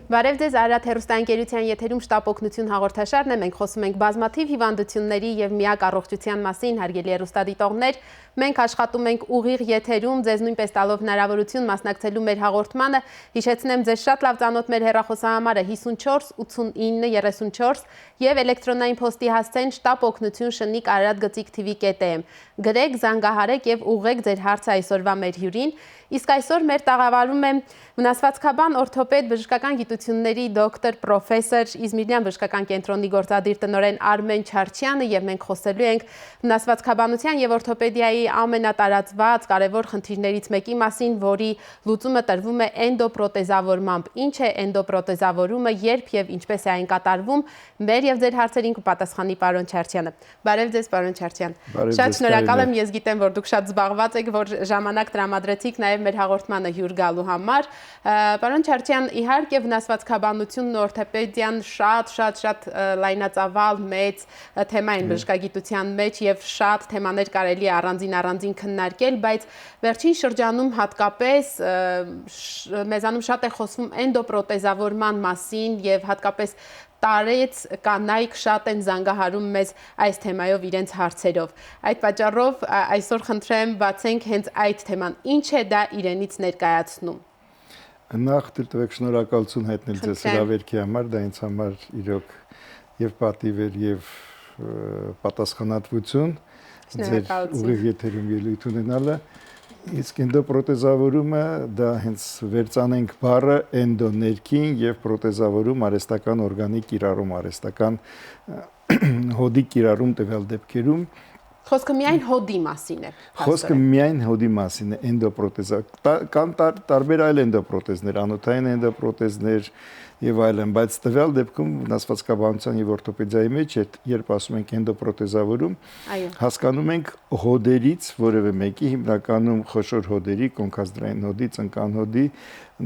Բարև ձեզ, Արարատ հեռուստաընկերության եթերում շտապ օգնություն հաղորդաշարն է, մենք խոսում ենք բազմաթիվ հիվանդությունների եւ միակ առողջության մասին, հարգելի հեռուստադիտողներ, մենք աշխատում ենք ուղիղ եթերում, ձեզ նույնպես տալով հնարավորություն մասնակցելու մեր հաղորդմանը, հիշեցնեմ ձեզ շատ լավ ծանոթ մեր հեռախոսահամարը 54 89 34 եւ էլեկտրոնային փոստի հասցեն շտապ օգնություն շնիկ ararat.gov.am գրեք, զանգահարեք եւ ուղղեք ձեր հարցը այսօրվա մեր հյուրին, իսկ այսօր մեր տաղավարում է վնասվածքաբան օրթոպեդ բժշկական գիտությունների դոկտոր պրոֆեսոր Իզմիրյան բժշկական կենտրոնի գործադիր տնօրեն Արմեն Չարչյանը եւ մենք խոսելու ենք վնասվածքաբանության եւ օրթոպեդիայի ամենատարածված կարևոր խնդիրներից մեկի մասին, որի լուծումը տրվում է էնդոպրոթեզավորմամբ։ Ինչ է էնդոպրոթեզավորումը, երբ եւ ինչպես է այն կատարվում, մեր եւ ձեր հարցերին կպատասխանի պարոն Չարչյանը։ Բարև ձեզ, պարոն Չարչյան։ Շատ շնորհակալ եմ, ես գիտեմ, որ դուք շատ զբաղված եք, որ ժամանակ տրամադրեցիք նաեւ մեր հաղորդմանը հյուր գալու համար։ Պարոն Չարչյան, իհարկե վնասվածքաբանությունն ու օրթոպեդիան շատ լայնածավալ մեծ թեմա են բժշկագիտության մեջ եւ շատ թեմաներ կարելի է առանձին քննարկել, բայց վերջին շրջանում հատկապես մեզանում շատ է խոսվում էնդոպրոթեզավորման մասին եւ հատկապես տարեց կանայք շատ են զանգահարում մեզ այս թեմայով իրենց հարցերով։ Այդ պատճառով այսօր խնդրեմ բացենք հենց այդ թեման։ Ինչ է դա իրենից ներկայացնում։ Նախ տվեք շնորհակալություն հայտնել ձեզ հրավերքի համար, դա ինձ համար իրոք եւ պատիվ էր եւ պատասխանատվություն ձեր ուղիղ եթերում ելույթ ունենալը։ Իսկ էնդոպրոթեզավորումը դա հենց վերցանենք բառը էնդո ներքին եւ պրոթեզավորում արհեստական օրգանի կիրառում, արհեստական հոդի կիրառում տվյալ դեպքերում Խոսքը միայն հոդի մասին է։ Խոսքը միայն հոդի մասին է էնդոպրոթեզա։ Կան տարբեր այլ էնդոպրոթեզներ, անոթային էնդոպրոթեզներ եւ այլն, բայց տվյալ դեպքում վնասվածքաբանության եւ օրթոպեդիայի մեջ երբ ասում ենք էնդոպրոթեզավորում, հասկանում ենք հոդերից որևէ մեկի, հիմնականում խոշոր հոդերի, կոնքազդրային հոդի, ծնկան հոդի,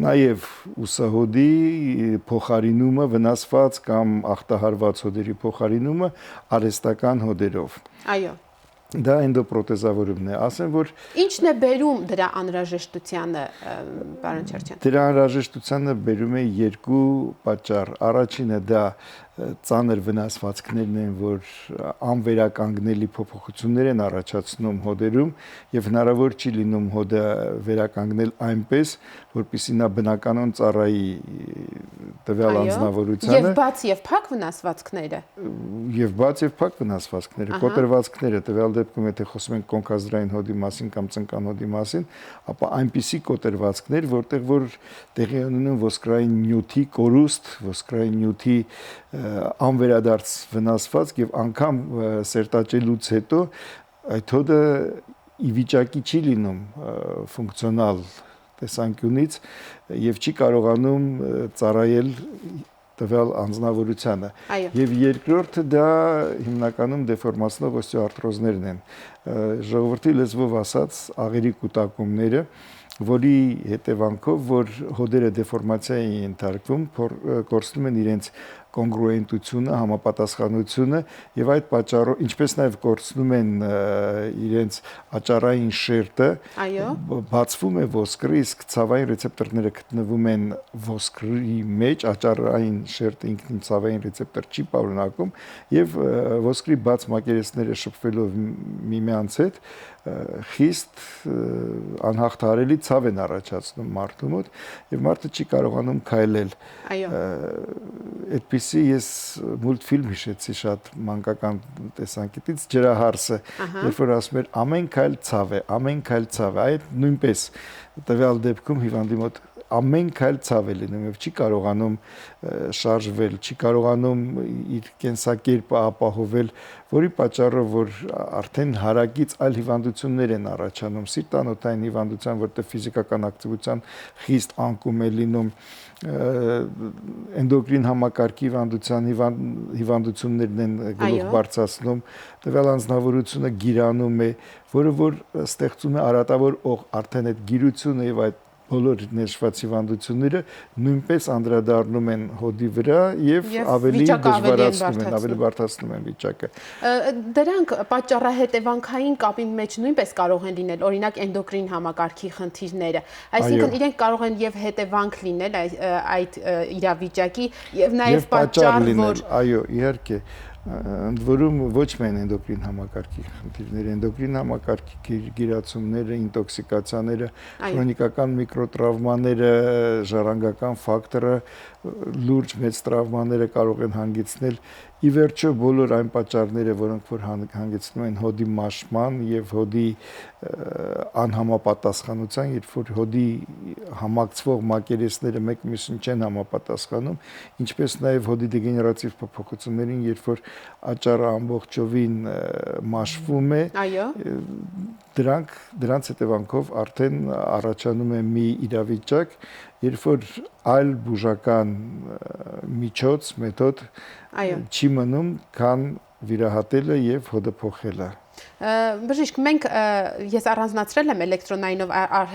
նաեւ ուսահոդի փոխարինումը վնասված կամ ախտահարված հոդերի փոխարինումը արհեստական հոդերով։ Այո։ Դա էնդոպրոթեզավորումն է, ասեմ որ Ինչն է բերում դրա անհրաժեշտությանը, պարոն Չարչյան։ Դրա անհրաժեշտությանը բերում է երկու պատճառ։ Առաջինը դա ծանր վնասվածքներն են, որ անվերականգնելի փոփոխություններ են առաջացնում հոդերում եւ հնարավոր չի լինում հոդը վերականգնել այնպես, որպեսզի նա բնականon ծառայի տվյալ անձնավորությանը։ Եվ բաց եւ փակ վնասվածքները։ Եվ բաց եւ փակ վնասվածքները, կոտրվածքները, տվյալ դեպքում եթե խոսում ենք կոնքազդրային հոդի մասին կամ ծնկան հոդի մասին, ապա այնպիսի կոտրվածքներ, որտեղ որ տեղի ունենում ոսկրային նյութի կորուստ, ոսկրային նյութի անվերադարձ վնասվածք եւ անգամ սերտաճելուց հետո այդ հոդը ի վիճակի չի լինում ֆունկցիոնալ տեսանկյունից եւ չի կարողանում ծառայել տվյալ անձնավորությանը։ Եվ երկրորդը դա հիմնականում դեֆորմացնող օստեոարտրոզներն են։ Ժողովրդի լեզվով ասած աղերի կուտակումները, որի հետևանքով որ հոդերը դեֆորմացիայի են ենթարկվում, կորցնում են իրենց կոնգրուենտությունը, համապատասխանությունը եւ այդ պատճառով ինչպես նաեւ կորցնում են իրենց աճառային շերտը, բացվում է ոսկրը, իսկ ցավային ռեցեպտորները գտնվում են ոսկրի մեջ, աճառային շերտը ինքնին ցավային ռեցեպտոր չի պարունակում եւ ոսկրի բաց մակերեսները շփվելով միմյանց հետ խիստ անհաղթահարելի ցավ են առաջացնում մարդու մոտ եւ մարդը չի կարողանում քայլել։ Այդպիսի ես մուլտֆիլմ հիշեցի շատ մանկական տեսանկյունից Ջրահարսը, երբ որ ասում էր ամեն քայլ ցավ է, ամեն քայլ ցավ է, այդ նույնպես տվյալ դեպքում հիվանդի մոտ ամեն քայլ ցավ է լինում եւ չի կարողանում շարժվել, չի կարողանում իր կենսակերպը ապահովել, որի պատճառով որ արդեն հարակից այլ հիվանդություններ են առաջանում, սիրտանոթային հիվանդության, որտեղ ֆիզիկական ակտիվության խիստ անկում է լինում, էնդոկրին համակարգի հիվանդություններն են գլուխ բարձրացնում, տվյալ անձնավորությունը գիրանում է, որը որ ստեղծում է արատավոր օղ, արդեն այդ գիրությունը եւ այդ բոլոր ներշված հիվանդությունները նույնպես անդրադառնում են հոդի վրա եւ ավելի դժվարացնում են, ավելի բարդացնում են վիճակը։ Դրանք պատճառահետևանքային կապի մեջ նույնպես կարող են լինել, օրինակ էնդոկրին համակարգի խնդիրները, այսինքն իրենք կարող են եւ հետևանք լինել այդ իրավիճակի եւ նաեւ պատճառ, որ այո, իհարկե ընդ որում ոչ միայն էնդոկրին համակարգի խնդիրները, էնդոկրին համակարգի գիրացումները, ինտոքսիկացիաները, քրոնիկական միկրոտրավմաները, ժառանգական ֆակտորը, լուրջ մեծ տրավմաները կարող են հանգեցնել ի վերջո բոլոր այն պատճառները, որոնք որ հանգեցնում են հոդի մաշման եւ հոդի անհամապատասխանության, երբ որ հոդի համակցվող մակերեսները մեկ մյուսին չեն համապատասխանում, ինչպես նաեւ հոդի դեգեներատիվ փոփոխություններին, երբ որ աճառը ամբողջովին մաշվում է, դրանց հետևանքով արդեն առաջանում է մի իրավիճակ, երբ որ այլ բուժական միջոց, մեթոդ չի մնում, քան վիրահատելը եւ հոդը փոխելը։ Բժիշկ, ես առանձնացրել եմ էլեկտրոնայինով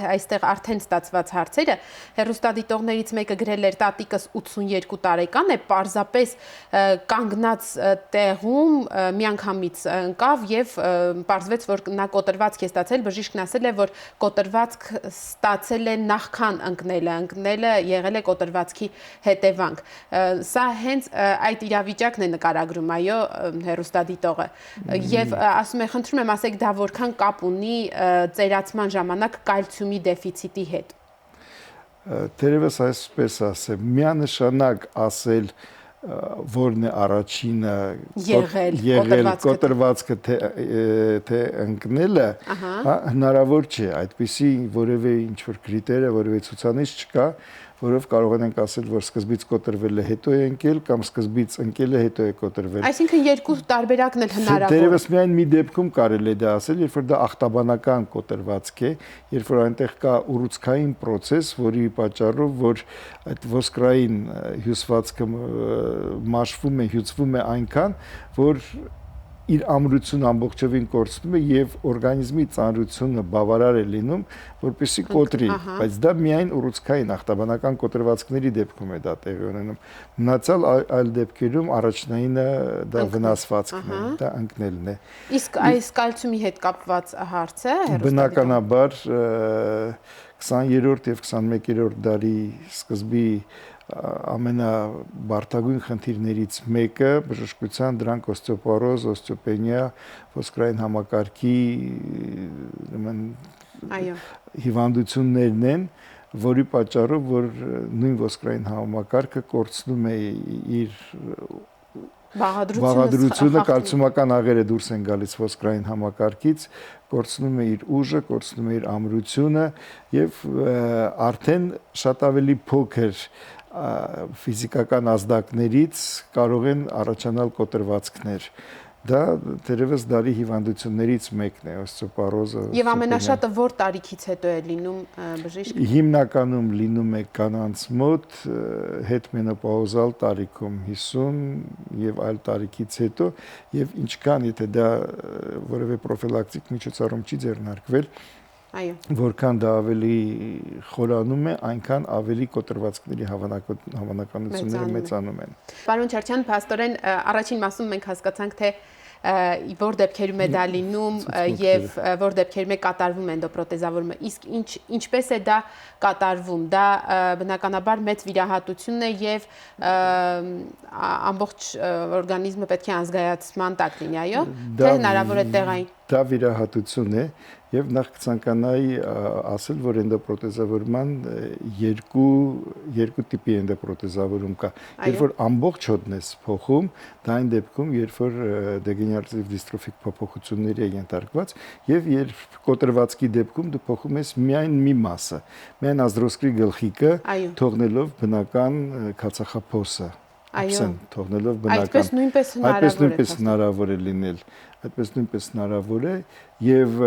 այստեղ արդեն ստացված հարցերը, հեռուստադիտողներից մեկը գրել էր տատիկս 82 տարեկան է, պարզապես կանգնած տեղում միանգամից ընկավ եւ պարզվեց, որ նա կոտրվածք է ստացել, բժիշկն ասել է, որ կոտրվածք ստացել է նախքան ընկնելը եղել է կոտրվածքի հետևանք։ Սա հենց այդ իրավիճակն է նկարագրում, այո, հեռուստադիտողը։ Եվ ասում է, խնդրում եմ ասեք, դա որքան կապ ունի ծերացման ժամանակ կալցիումի դեֆիցիտի հետ։ Թերևս այսպես ասեմ, միանշանակ ասել որն է առաջինը եղել կոտրվածքը թե ընկնելը, հնարավոր չէ, այդպիսի որևէ ինչ-որ կրիտերը, որևէ ցուցանիշ չկա, որով կարող ենք ասել, որ սկզբից կոտրվել է, հետո է ընկել, կամ սկզբից ընկել է, հետո է կոտրվել։ Այսինքն երկու տարբերակն էլ հնարավոր է։ Դերևս միայն մի դեպքում կարելի է դա ասել, երբ որ դա ախտաբանական կոտրվածք է, երբ որ այնտեղ կա ուռուցքային process, որի պատճառով որ այդ ոսկրային հյուսվածքը մաշվում է, հյուծվում է այնքան, որ իր ամրությունը ամբողջովին կորցնում է եւ օրգանիզմի ծանրությունը բավարար է լինում, որպեսզի կոտրի, բայց դա միայն ուռուցքային ախտաբանական կոտրվածքների դեպքում է դա տեղի ունենում։ Մնացյալ այլ դեպքերում առաջնայինը դա վնասվածքն է, դա ընկնելն է։ Իսկ այս կալցիումի հետ կապված հարցը բնականաբար 20-րդ եւ 21-րդ դարի սկզբի ամենաբարդագույն խնդիրներից մեկը բժշկության դրանք օստեոպորոզ, օստեոպենիա, ոսկրային համակարգի հիվանդություններն են, որի պատճառով որ նույն ոսկրային համակարգը կորցնում է իր բաղադրությունը, կալցիումական աղերը դուրս են գալիս ոսկրային համակարգից, կորցնում է իր ուժը, կորցնում է իր ամրությունը եւ արդեն շատ ավելի փոքր ֆիզիկական ազդակներից կարող են առաջանալ կոտրվածքներ։ Դա թերևս դարի հիվանդություններից մեկն է, օստեոպորոզը։ Եվ ամենաշատը որ տարիքից հետո է լինում, բժիշկ։ Հիմնականում լինում է կանանց մոտ հետմենոպաուզալ տարիքում 50 եւ այլ տարիքից հետո, եւ ինչքան եթե դա որևէ պրոֆիլակտիկ միջոցառում չի ձեռնարկվել, որքան դա ավելի խորանում է, այնքան ավելի կոտրվածքների հավանականությունները մեծանում են։ Պարոն Չարչյան, փաստորեն առաջին մասում մենք հասկացանք, թե որ դեպքերում է դա լինում եւ որ դեպքերում է կատարվում էնդոպրոթեզավորումը, իսկ ինչպես է դա կատարվում, դա բնականաբար մեծ վիրահատություն է եւ ամբողջ օրգանիզմը պետք է անզգայացման տակ լինի, այո, թե հնարավոր է տեղային։ Դա վիրահատություն է եւ նախ կցանկանայի ասել, որ էնդոպրոթեզավորման երկու տիպի էնդոպրոթեզավորում կա։ Երբ որ ամբողջ հոդն է փոխում, դա այն դեպքում, երբ որ դեգեներատիվ դիստրոֆիկ փոփոխությունների է ենթարկված, եւ երբ կոտրվածքի դեպքում դու փոխում ես միայն մի մասը, միայն ազդրոսկրի գլխիկը, թողնելով բնական քացախափոսը։ Թողնելով բնական։ Այդպես նույնպես հնարավոր է լինել։ Այդպես նույնպես հնարավոր է եւ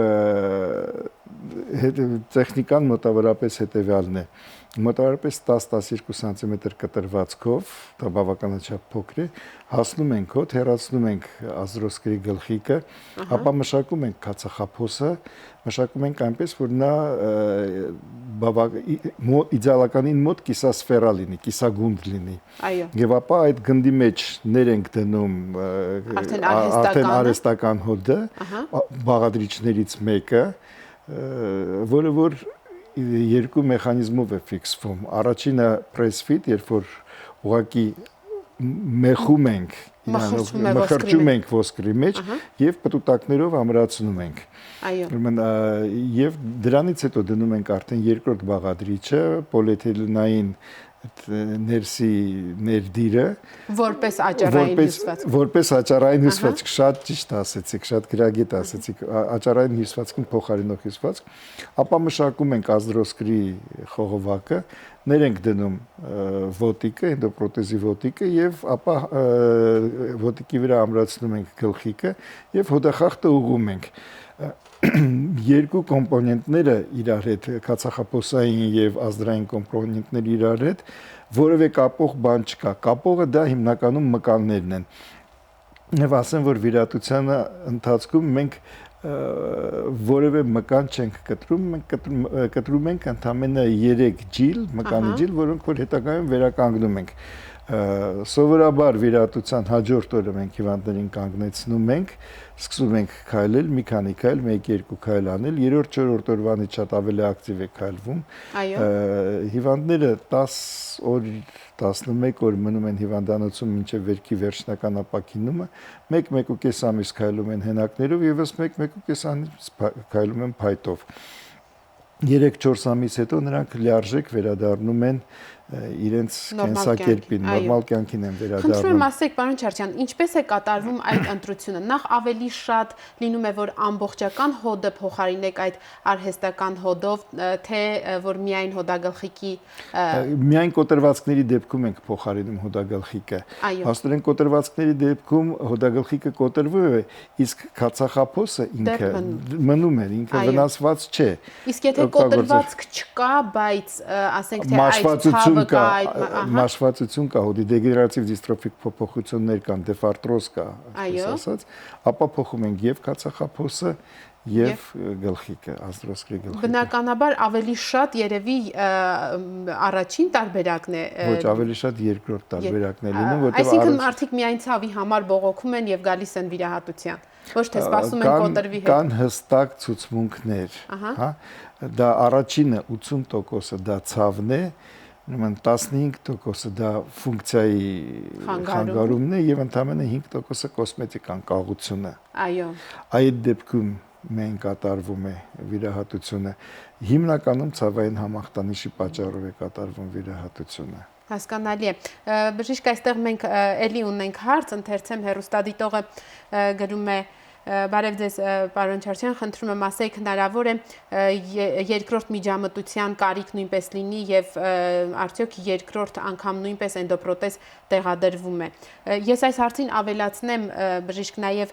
տեխնիկան մոտավորապես հետևյալն է։ Մոտավորապես 10-12 սանտիմետր կտրվածքով, դա բավականաչափ փոքր է, հասնում ենք հոտ, հեռացնում ենք ազդրոսկրի գլխիկը, ապա մշակում ենք կացախափոսը, մշակում ենք այնպես, որ նա իդեալականին մոտ կիսասֆերա լինի, կիսագունդ լինի։ Եվ ապա այդ գնդի մեջ ներ ենք դնում արդեն արհեստական հոդը, բաղադրիչներից մեկը, որը որ երկու մեխանիզմով է ֆիքսվում։ Առաջինը press fit, երբ որ ուղղակի մեխում ենք, մխրճում ենք ոսկրի մեջ եւ պտուտակներով ամրացնում ենք։ Եվ դրանից հետո դնում ենք արդեն երկրորդ բաղադրիչը, պոլիէթիլենային ներսի ներդիրը, որպես աճառային հյուսվածք։ Որպես աճառային հյուսվածք, շատ ճիշտ ասեցիք, շատ գրագետ ասեցիք, աճառային հյուսվածքին փոխարինող հյուսվածք, ապա մշակում ենք ազդրոսկրի խողովակը, ներ ենք դնում ոտիկը, էնդոպրոթեզի ոտիկը եւ ապա ոտիկի վրա ամրացնում ենք գլխիկը եւ հոդախախտը ուղղում ենք։ Երկու կոմպոնենտները իրար հետ, կացախափոսային եւ ազդրային կոմպոնենտները իրար հետ, որևէ կապող բան չկա։ Կապողը դա հիմնականում մկաններն են։ Եվ ասեմ, որ վիրատության ընթացքում մենք որևէ մկան չենք կտրում, մենք կտրում ենք ընդամենը 3 ջիլ, մկանի ջիլ, որոնք որ հետագայում վերականգնում ենք։ Սովորաբար վիրատության հաջորդ օրը մենք հիվանդներին կանգնեցնում ենք, սկսում ենք քայլել, մի քանի քայլ, 1-2 քայլ անել, 3-4 օրվանից շատ ավելի ակտիվ է քայլվում։ Հիվանդները 10 օր, 11 օր մնում են հիվանդանոցում մինչև վերքի վերջնական ապաքինումը, 1-1.5 ամիս քայլում են հենակներով, եւս 1-1.5 ամիս քայլում են փայտով։ 3-4 ամիս հետո նրանք լիարժեք վերադառնում են իրենց կենսակերպին, նորմալ կյանքին են վերադառնում։ Խնդրում եմ ասեք, պարոն Չարչյան, ինչպես է կատարվում այդ ընտրությունը։ Նախ ավելի շատ լինում է, որ ամբողջական հոդը փոխարինեք այդ արհեստական հոդով, թե որ միայն հոդագլխիկի միայն կոտրվածքների դեպքում ենք փոխարինում հոդագլխիկը։ Աստորեն կոտրվածքների դեպքում հոդագլխիկը կոտրվում է, իսկ կացախափոսը ինքը մնում է, ինքը վնասված չէ։ Իսկ եթե կոտրվածք չկա, բայց ասենք թե այդ մաշվածություն կա, հոդի դեգեներատիվ դիստրոֆիկ փոփոխություններ կան, դեֆարտրոզ կա, ասած, ապա փոխում ենք եւ կացախափոսը եւ գլխիկը, ազդրոսկրի գլխիկը։ Բնականաբար ավելի շատ երևի առաջին տարբերակն է։ Ոչ, ավելի շատ երկրորդ տարբերակն է լինում, որտեղ այսինքն արդիկ միայն ցավի համար բողոքում են եւ գալիս են վիրահատության։ Ոչ թե սպասում են կոտրվի հետ։ Կան հստակ ցուցմունքներ, հա։ Դա առաջինը 80%-ը դա ցավն է, նման 15%-ը դա ֆունկցիայի խանգարումն է եւ ընդամենը 5%-ը կոսմետիկան կաղությունը։ Այո։ Այդ դեպքում մենք կատարվում է վիրահատությունը, հիմնականում ցավային համախտանիշի պատճառով է կատարվում վիրահատությունը։ Հասկանալի է։ Բժիշկ, այստեղ մենք էլի ունենք հարց, ընթերցեմ հեռուստադիտողը գրում է. Բարև ձեզ, պարոն Չարչյան, խնդրում եմ ասեք, հնարավոր է երկրորդ միջամտության կարիք նույնպես լինի եւ արդյոք երկրորդ անգամ նույնպես էնդոպրոթեզ տեղադրվում է։ Ես այս հարցին ավելացնեմ, բժիշկ, նաեւ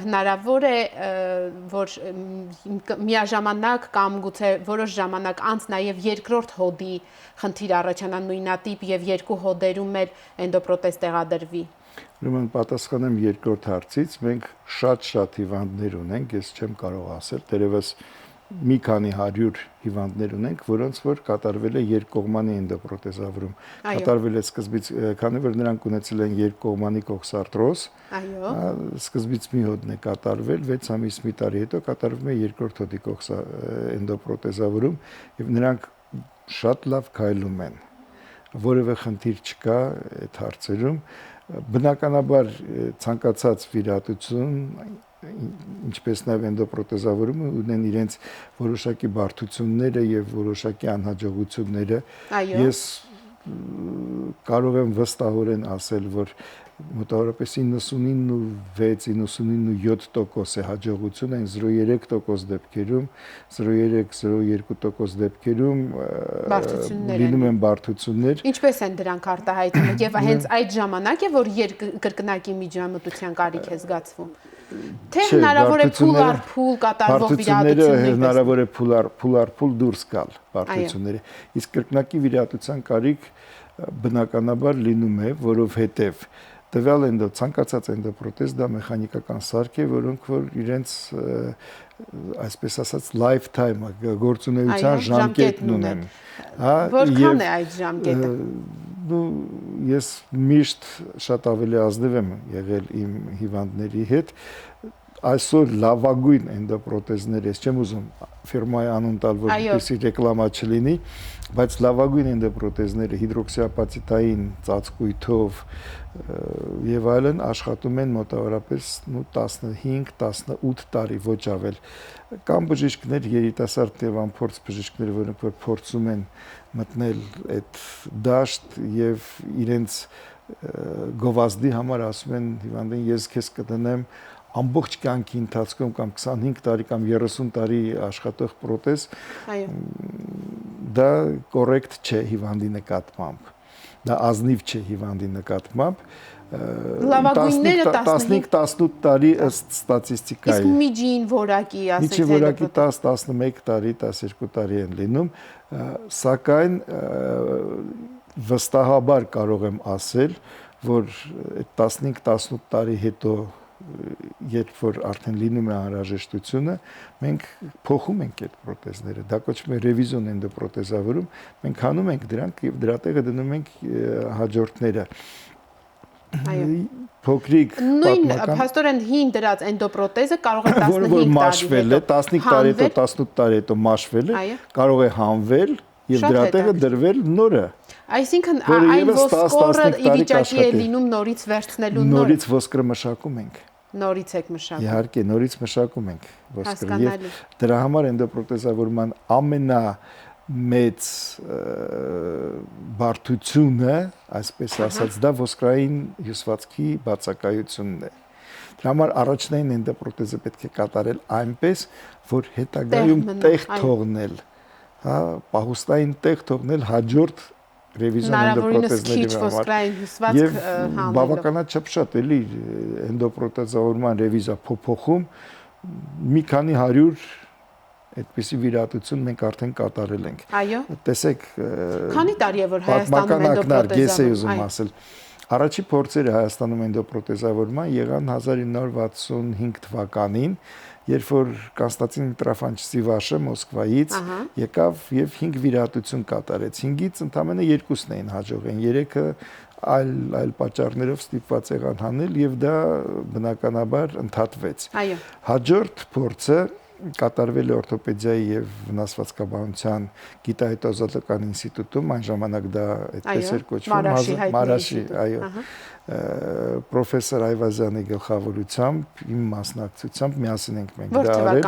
հնարավոր է, որ միաժամանակ կամ գուցե որոշ ժամանակ անց նաեւ երկրորդ հոդի խնդիր առաջանա նույնատիպ եւ երկու հոդերում էլ էնդոպրոթեզ տեղադրվի։ Ուրեմն պատասխանեմ երկրորդ հարցից, մենք շատ հիվանդներ ունենք, ես չեմ կարող ասել, դերևս մի քանի 100 հիվանդներ ունենք, որոնց որ կատարվել է երկկողմանի էնդոպրոթեզավորում։ Կատարվել է սկզբից, քանի որ նրանք ունեցել են երկկողմանի կոքսարտրոզ, սկզբից մի հոդն է կատարվել, 6 ամիս մի տարի հետո կատարվում է երկրորդ հոդի էնդոպրոթեզավորում եւ նրանք շատ լավ քայլում են։ Որևէ խնդիր չկա այդ հարցերում։ Բնականաբար ցանկացած վիրահատություն, ինչպես նաև էնդոպրոթեզավորումը ունեն իրենց որոշակի բարդությունները եւ որոշակի անհաջողությունները։ Ես կարող եմ վստահորեն ասել, որ մոտավորապես 99.6-99.7% է հաջողություն, այն 0.3% դեպքերում, 0.3-0.2% դեպքերում լինում են բարդություններ։ Ինչպես են դրանք արտահայտվում եւ հենց այդ ժամանակ է, որ կրկնակի միջամտության կարիք է զգացվում։ Թե հնարավոր է փուլ առ փուլ կատարվող վիրահատություններ, հնարավոր է փուլ առ փուլ դուրս գալ բարդությունները։ Իսկ կրկնակի վիրահատության կարիք բնականաբար լինում է, որովհետև տվյալ ցանկացած էնդոպրոթեզ դա մեխանիկական սարք է, որոնք որ իրենց այսպես ասած lifetime գործունեության ժամկետն ունեն։ Որքան է այդ ժամկետը։ Ես միշտ շատ ավելի ազնիվ եմ եղել իմ հիվանդների հետ։ Այսօր լավագույն էնդոպրոթեզներ, ես չեմ ուզում ֆիրմայի անուն տալ, որպեսզի ռեկլամա չլինի, բայց լավագույն էնդոպրոթեզները հիդրոքսիապատիտային ծածկույթով եւ այլն աշխատում են մոտավորապես 15-18 տարի, ոչ ավել։ Կան բժիշկներ, երիտասարդ եւ անփորձ բժիշկներ, որոնք որ փորձում են մտնել այդ դաշտ եւ իրենց գովազդի համար ասում են հիվանդին, ես քեզ կդնեմ ամբողջ կյանքի ընթացքում կամ 25 տարի կամ 30 տարի աշխատող պրոթեզ, դա կոռեկտ չէ հիվանդի նկատմամբ, դա ազնիվ չէ հիվանդի նկատմամբ, լավագույնները 15-18 տարի ըստ ստատիստիկայի։ Իսկ միջին որակի, ասենք, միջին որակի 10-11 տարի, 12 տարի են լինում, սակայն վստահաբար կարող եմ ասել, որ 15-18 տարի հետո երբ որ արդեն լինում է անհրաժեշտությունը, մենք փոխում ենք այդ պրոթեզները, դա կոչվում է ռևիզիոն էնդոպրոթեզավորում, մենք հանում ենք դրանք եւ դրա տեղը դնում ենք հաջորդները։ Փոքրիկ պատմական փաստորեն հին դրած էնդոպրոթեզը կարող է 15 տարի հետո 15 տարի հետո մաշվել է, կարող է հանվել եւ դրա տեղը դրվել նորը։ Այսինքն այն ոսկորը ի վիճակի է լինում նորից վերցնելու նորից ոսկրը մշակում ենք։ Նորից եք մշակում։ Իհարկե, նորից մշակում ենք ոսկրը եւ դրա համար էնդոպրոթեզավորման ամենամեծ բարդությունը, այսպես ասած, դա ոսկրային հյուսվածքի բացակայությունն է։ Դրա համար առաջնային էնդոպրոթեզը պետք է կատարել այնպես, որ հետագայում տեղ թողնել, հա, պահուստային տեղ թողնել հաջորդ ռևիզիոն էնդոպրոթեզների համար։ Եվ բավականաչափ շատ էլի էնդոպրոթեզավորման ռևիզա փոփոխում մի քանի 100 այդպիսի վիրահատություն մենք արդեն կատարել ենք։ Այո։ Տեսեք, քանի տարի է որ Հայաստանում էնդոպրոթեզավորում։ Առաջի փորձերը Հայաստանում էնդոպրոթեզավորման եղան 1965 թվականին, երբ որ Կոնստանտին Միտրոֆանչիսի Մոսկվայից եկավ եւ 5 վիրահատություն կատարեց։ 5-ից ընդամենը 2-ն էին հաջողեն, 3-ը այլ պատճառներով ստիպված եղան հանել եւ դա բնականաբար ընդհատվեց։ Այո։ Հաջորդ փորձը կատարվել է օրթոպեդիայի եւ վնասվածքաբանության գիտահետազոտական ինստիտուտում, այն ժամանակ դա այդպես էր կոչվում, Մարաշի, այո, պրոֆեսոր Այվազյանի գլխավորությամբ, իմ մասնակցությամբ միասին ենք մենք դա արել։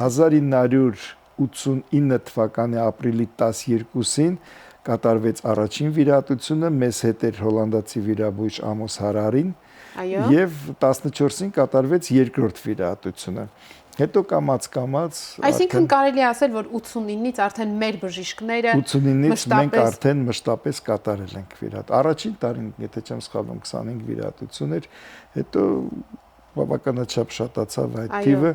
1989 թվականի ապրիլի 12-ին կատարվեց առաջին վիրահատությունը, մեզ հետ էր հոլանդացի վիրաբույժ Ամոս Հարարին, եւ 14-ին կատարվեց երկրորդ վիրահատությունը։ Հետո կամաց-կամաց Այսինքն կարելի է ասել, որ 89-ից արդեն մեր բժիշկները 89-ից մենք արդեն մշտապես կատարել ենք վիրահատ։ Առաջին տարին, եթե չեմ սխալվում, 25 վիրահատություն էր, հետո բավականաչափ շատացավ այդ թիվը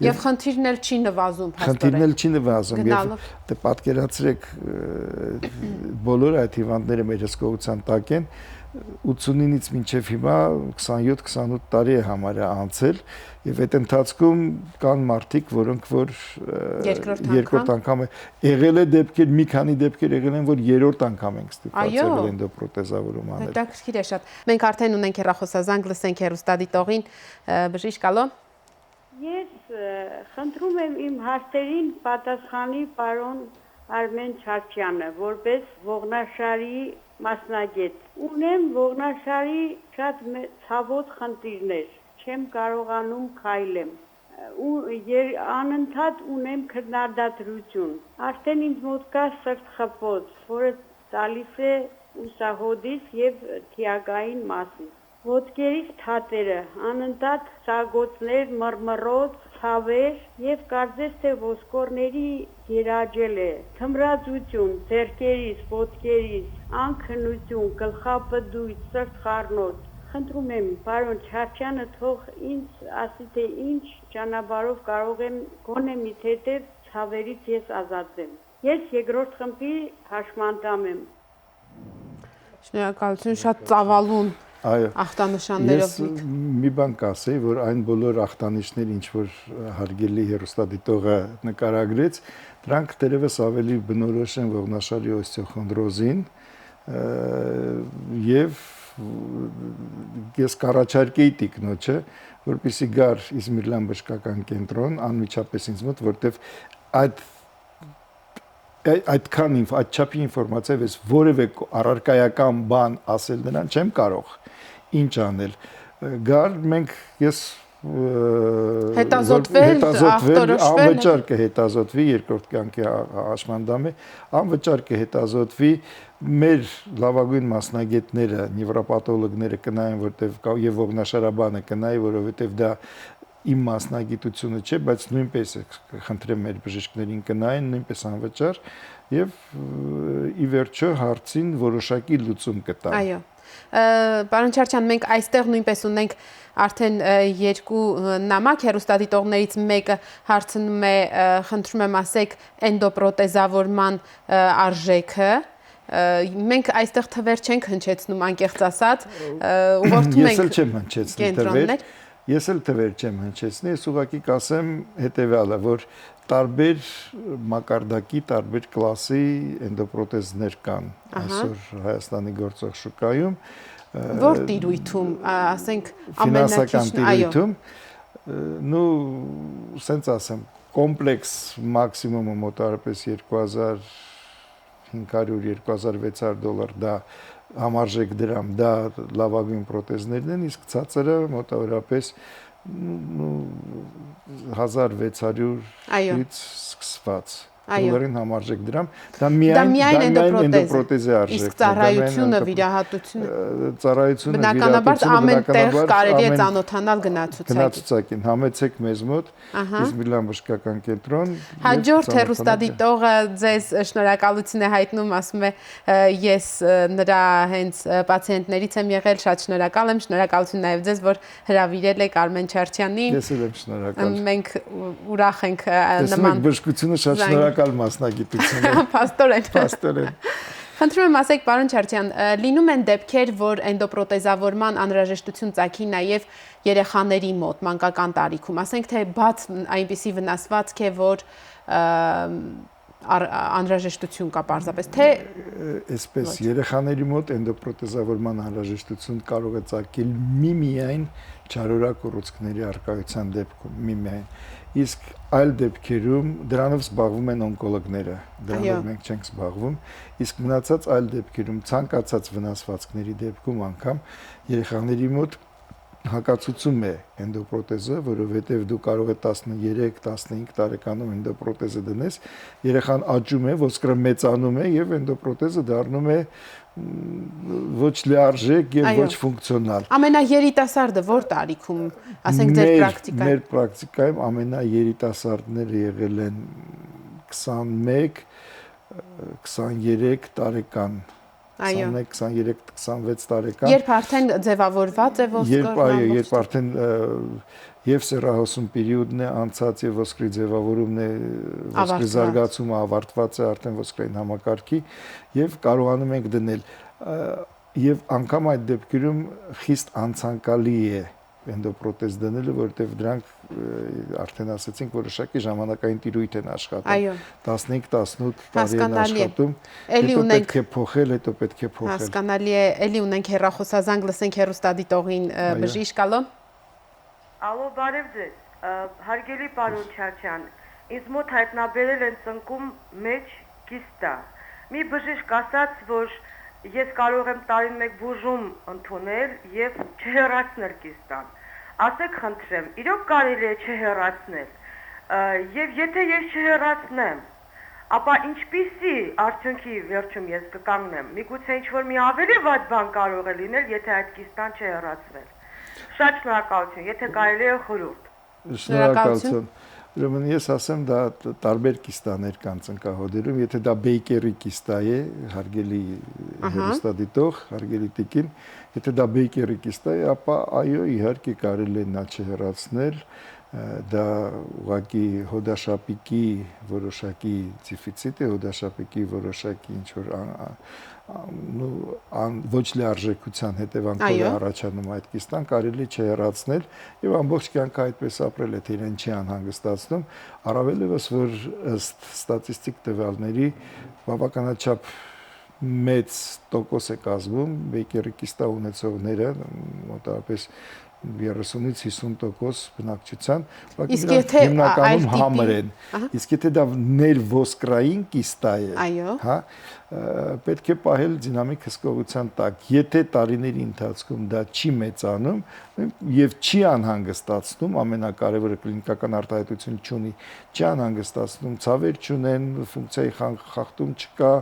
եւ խնդիրն էլ չի նվազում, Խնդիրն էլ չի նվազում եւ դե պատկերացրեք բոլոր այդ հիվանդները մեր հսկողության տակ են 89-ից մինչև հիմա 27-28 տարի է համարյա անցել եւ այդ ընթացքում կան մարդիկ, որոնք որ երկրորդ անգամ եղել է դեպքեր, մի քանի դեպքեր եղել են, որ երրորդ անգամ ենք ստիպված էնդոպրոթեզավորում անել։ Հետաքրքիր է շատ։ Մենք արդեն ունենք հեռախոսազանգ, լսենք հեռուստադիտողին, բժիշկ, ալո։ Ես խնդրում եմ իմ հարցերին պատասխանի պարոն Արմեն Չարչյանը, որպես ողնաշարի մասնագետ։ Ունեմ ողնաշարի շատ ցավոտ խնդիրներ, չեմ կարողանում քայլեմ։ Անընդհատ ունեմ քննադատություն։ Արդեն ինձ մոտ կա սրտխփոց, որը տալիս է ուսահոդից եւ թիակային մասից։ Ոտքերից թաթերը, անընդհատ սագոցներ, մռմռոց, ցավեր եւ կարծես թե ոսկորների երաճել է։ Թմրածություն, ձեռքերից, ոտքերից, անքնություն, գլխապտույտ, սրտխառնոց։ Խնդրում եմ, պարոն Չարչյանը թող ինձ ասի, թե ինչ ճանապարհով կարող եմ գոնե մի թեթև ցավերից ես ազատվեմ։ Ես երկրորդ խմբի հաշմանդամ եմ։ Շնորհակալություն, շատ ծավալուն ախտանշաններով։ Ես մի բան կասեի, որ այն բոլոր ախտանիշները, ինչ որ հարգելի հեռուստադիտողը նկարագրեց, դրանք դերևս ավելի բնորոշ են ողնաշարի օստեոխոնդրոզին եւ ես կառաջարկեի տիկնոջը, որպեսզի գար Իզմիրլյան բժշկական կենտրոն անմիջապես ինձ մոտ, որտեվ այդքան այդ չափի ինֆորմացիա ես որևէ առարկայական բան ասել նրան չեմ կարող ինչ անել գար մենք ես հետազոտվել անվճար կհետազոտվի երկրորդ կյանքի հաշմանդամ է անվճար կհետազոտվի մեր լավագույն մասնագետները նևրոպաթոլոգները կնայեն որտեվ եւ ողնաշարաբանը կնայի որովհետեւ դա իմ մասնագիտությունը չէ, բայց նույնպես խնդրեմ մեր բժիշկներին կնային, նույնպես անվճար եւ ի վերջո հարցին որոշակի լուծում կտա։ Այո։ Պարոն Չարչյան, մենք այստեղ նույնպես ունենք արդեն երկու նամակ հեռուստադիտողներից մեկը հարցնում է, խնդրում եմ ասեք էնդոպրոթեզավորման արժեքը։ Մենք այստեղ թվեր չենք հնչեցնում անկեղծ ասած, ուղղորդում ենք Ես էլ չեմ հնչեցնում թվեր։ Ես էլ թվեր չեմ հնչեցնի, ես ուղղակի կասեմ հետեւյալը, որ տարբեր մակարդակի, տարբեր կլասի էնդոպրոթեզներ կան այսօր Հայաստանի գործող շուկայում։ Որ տիրույթում, ասենք ֆինանսական տիրույթում, նու, սենց ասեմ, կոմպլեքս մաքսիմումը մոտարապես $2500-2600 դա համարժեք դրամ դա լավագույն պրոթեզներն են, իսկ ցածրը մոտավորապես 1600-ից սկսված դոլարին համարժեք դրամ, դա միայն էնդոպրոթեզի արժեք։ Իսկ ծառայությունը, վիրահատությունը բնականաբար ամենտեղ կարելի է ծանոթանալ գնացուցակին, համեցեք մեզ մոտ, Իզմիրլյան բժշկական կենտրոն։ Հաջորդ հեռուստադիտողը ձեզ շնորհակալություն է հայտնում, ասում է ես նրա հենց պացիենտներից եմ եղել, շատ շնորհակալ եմ, շնորհակալություն նաև ձեզ, որ հրավիրել եք Արմեն Չարչյանին։ Ես էլ եմ շնորհակալ։ Մենք ուրախ ենք նման բժշկությունը շատ շնորհակալ մասնագիտություն է։ Պաստորեն։ Խնդրում եմ ասեք, պարոն Չարչյան, լինում են դեպքեր, որ էնդոպրոթեզավորման անհրաժեշտություն ծագի նաև երեխաների մոտ մանկական տարիքում, ասենք թե բաց այնպիսի վնասվածք է, որ անհրաժեշտություն կա պարզապես, թե այսպես երեխաների մոտ էնդոպրոթեզավորման անհրաժեշտություն կարող է ծագել միայն չարորակ ուռուցքների առկայության դեպքում, միայն իսկ այլ դեպքերում դրանով զբաղվում են օնկոլոգները, դրանով մենք չենք զբաղվում, իսկ մնացած այլ դեպքերում ցանկացած վնասվածքների դեպքում անգամ երեխաների մոտ հակացուցում է էնդոպրոթեզը, որովհետև դու կարող ես 13-15 տարեկանում էնդոպրոթեզը դնես, երեխան աճում է, ոսկրը մեծանում է եւ էնդոպրոթեզը դառնում է ոչ լիարժեք եւ ոչ ֆունկցիոնալ։ Ամենաերիտասարդը որ տարիքում, ասենք ձեր պրակտիկայում։ Մեր պրակտիկայում ամենաերիտասարդները եղել են 21-23 տարեկան։ 23-26 տարեկան։ Երբ արդեն ձևավորված է ոսկրը։ Երբ արդեն եւ սեռահոսում պերիոդն է անցած եւ ոսկրի ձևավորումն է, ոսկրի զարգացումը ավարտված է արդեն ոսկրային համակարգի եւ կարողանում ենք դնել եւ անգամ այդ դեպքերում խիստ անցանկալի է էնդոպրոթեզ դնելը, որտեղ դրանք արդեն ասացինք որոշակի ժամանակային տիրույթ են աշխատում։ 15-18 տարի են աշխատում։ Հետո պետք է փոխել, Հասկանալի է, էլի ունենք հեռախոսազանգ, լսենք հեռուստադիտողին բժիշկ, ալո։ Ալո, բարև ձեզ։ Հարգելի պարոն Չարչյան, ինձ մոտ հայտնաբերել են ծնկում մեջ կիստա։ Մի բժիշկ ասաց, որ ես կարող եմ տարին մեկ բուժում ընդունել եւ չհեռացնել կիստան։ Ասեք խնդրեմ, իրոք կարելի է չհեռացնել։ Եվ եթե ես չհեռացնեմ, ապա ինչպիսի արդյունքի վերջում ես կկանգնեմ։ Միգուցե ինչ-որ մի ավելի վատ բան կարող է լինել, եթե այդ կիստան չհեռացվել։ Շատ շնորհակալություն, եթե կարելի է խորհուրդ։ Շնորհակալություն։ Ուրեմն ես ասեմ, դա տարբեր կիստաներ կան ծնկահոդերում, եթե դա Բեյկերի կիստա է, հարգելի հեռուստադիտող, հարգելի տիկին, եթե դա Բեյկերի կիստա է, ապա այո, իհարկե կարելի է նա չհեռացնել, դա ուղղակի հոդաշապիկի որոշակի դեֆիցիտ է, հոդաշապիկի որոշակի ինչ-որ ոչ լիարժեքության հետևանքով է առաջանում այդ կիստան, կարելի չհեռացնել եւ ամբողջ կյանքը այդպես ապրել, եթե իրեն չի անհանգստացնում, առավել եւս որ ըստ ստատիստիկ տվյալների բավականաչափ մեծ տոկոս է կազմում Բեյկերի կիստա ունեցողները, մոտավորապես 30-ից 50% բնակչության, հիմնականում համր են։ Իսկ եթե դա ներոսկրային կիստա է, հա, պետք է պահել դինամիկ հսկողության տակ։ Եթե տարիների ընթացքում դա չի մեծանում եւ չի անհանգստացնում, ամենակարևորը կլինիկական արտահայտություն չունի, չի անհանգստացնում, ցավեր չունեն, ֆունկցիայի խախտում չկա,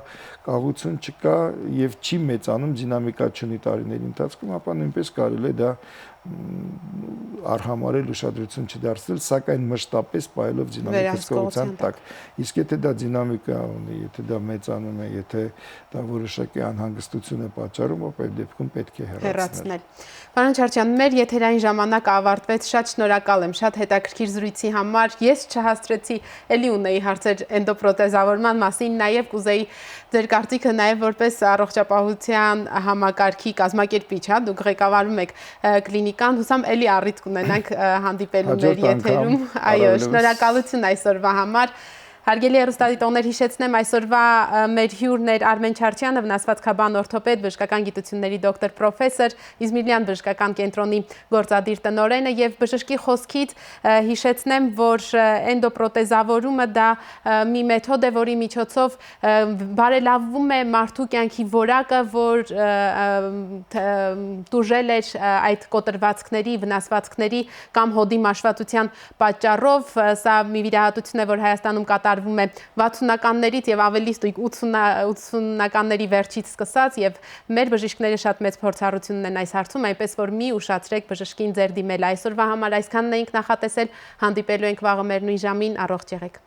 կաղություն չկա եւ չի մեծանում, դինամիկա չունի տարիների ընթացքում, ապա նույնպես կարելի է դա արհամարել ուշադրություն չդարձնել, սակայն մշտապես պահելով դինամիկ հսկողության տակ։ Իսկ եթե դա դինամիկա ունի, եթե դա մեծանում է, եթե դա որոշակի անհանգստություն է պատճառում, ապա այդ դեպքում պետք է հեռացնել։ Պարոն Չարչյան, մեր եթերային ժամանակը ավարտվեց, շատ շնորհակալ եմ, շատ հետաքրքիր զրույցի համար։ Ես չհասցրեցի, էլի ունեի հարցեր էնդոպրոթեզավորման մասին, նաև կուզեի ձեր կարծիքը նաև որպես առողջապահության համակարգի կազմակերպիչ, հա, դուք ղեկավարում եք կլինիկան, հուսամ էլի առիթ կունենանք հանդիպելու մեր եթերում։ Այո, շնորհակալություն այսօրվա համար։ Հարգելի հեռուստադիտողներ, հիշեցնեմ այսօրվա մեր հյուրն էր Արմեն Չարչյանը, վնասվածքաբան օրթոպեդ, բժշկական գիտությունների դոկտոր պրոֆեսոր, Իզմիլյան բժշկական կենտրոնի գործադիր տնօրենը եւ բժշկի խոսքից հիշեցնեմ, որ էնդոպրոթեզավորումը դա մի մեթոդ է, որի միջոցով բարելավվում է մարդու կյանքի որակը, որ տուժել էր այդ կոտրվածքների, վնասվածքների կամ հոդի մաշվածության պատճառով, սա մի վիրահատություն է, որ Հայաստանում կատարվում է 60-ականներից եւ ավելի ստույգ 80-ականների վերջից սկսած եւ մեր բժիշկները շատ մեծ փորձառություն ունեն այս հարցում, այնպես որ մի ուշացրեք բժշկին ձեր դիմել այսօրվա համար այսքանն էինք նախատեսել, հանդիպելու ենք վաղը մեր նույն ժամին, առողջ եղեք։